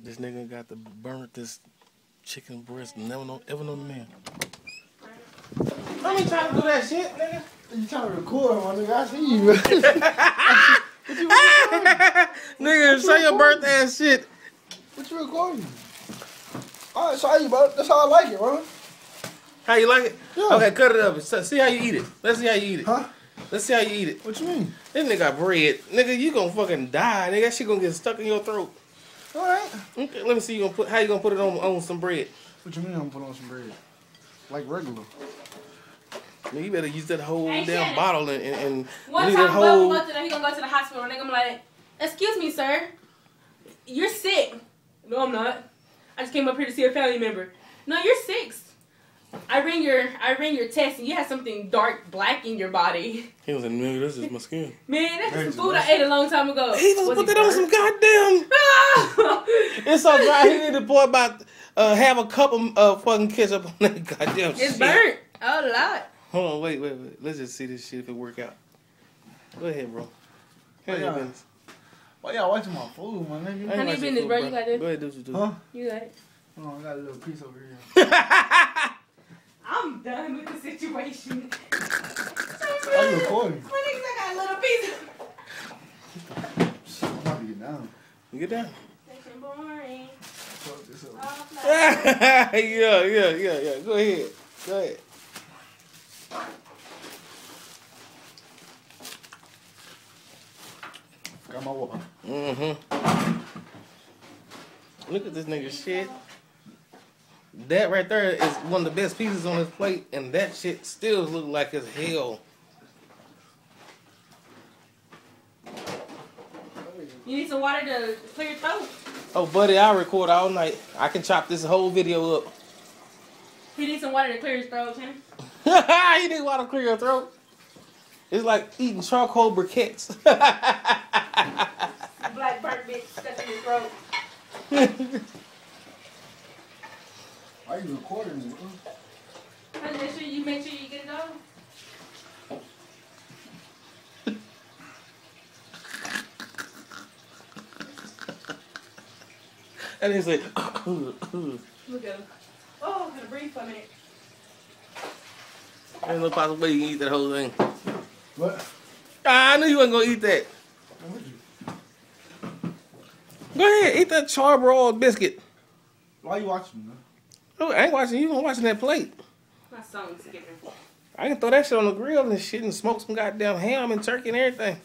This nigga got to burn this chicken breast. Never know the man. I ain't trying to do that shit, nigga. You trying to record, my nigga? I see you. Nigga, say your birthday and shit. What you recording? Alright, so how you, bro? That's how I like it, bro. How you like it? Yeah. Okay, cut it up. See how you eat it. Let's see how you eat it. Huh? Let's see how you eat it. What you mean? This nigga got bread. Nigga, you gonna fucking die. Nigga, that shit gonna get stuck in your throat. Alright. Okay, let me see how you gonna put it on some bread. What you mean I'm gonna put on some bread? Like regular. Man, you better use that whole damn bottle and one leave time that whole... he gonna go to the hospital and I'm like, excuse me, sir. You're sick. No, I'm not. I just came up here to see a family member. No, you're sick. I ran your test and you had something dark black in your body. He was like, nigga, this is my skin. Man, that's some food I ate a long time ago. He was put that on some goddamn... It's so dry, he need to pour about half a cup of fucking ketchup on that goddamn shit. It's burnt. A lot. Hold on, wait. Let's just see this shit if it work out. Go ahead, bro. Why y'all watching my food, my nigga? Honey business, bro. You got this. Go ahead, do what you do. Huh? You got it. Hold on, I got a little piece over here. I'm done with the situation. Why you recording? My niggas, I got a little piece. I'm about to get down. You get down. That's boring. Fuck this up. Yeah. Go ahead. Got my water. Look at this nigga shit. That right there is one of the best pieces on his plate, and that shit still look like it's hell. You need some water to clear your throat. Oh, buddy, I'll record all night. I can chop this whole video up. He needs some water to clear his throat, Tanner. You need water to clear your throat? It's like eating charcoal briquettes. Black burnt bitch stuck in his throat. Why you recording me, bro? Honey, make sure you get it on. And he's like, Look at him. Oh, I'm gonna breathe for a minute. there's no possible way you can eat that whole thing. What? I knew you wasn't gonna eat that. What would you? Go ahead, eat that charbroiled biscuit. Why you watching me, man? Oh, I ain't watching you. I'm watching that plate. My son's skipping. I can throw that shit on the grill and shit and smoke some goddamn ham and turkey and everything.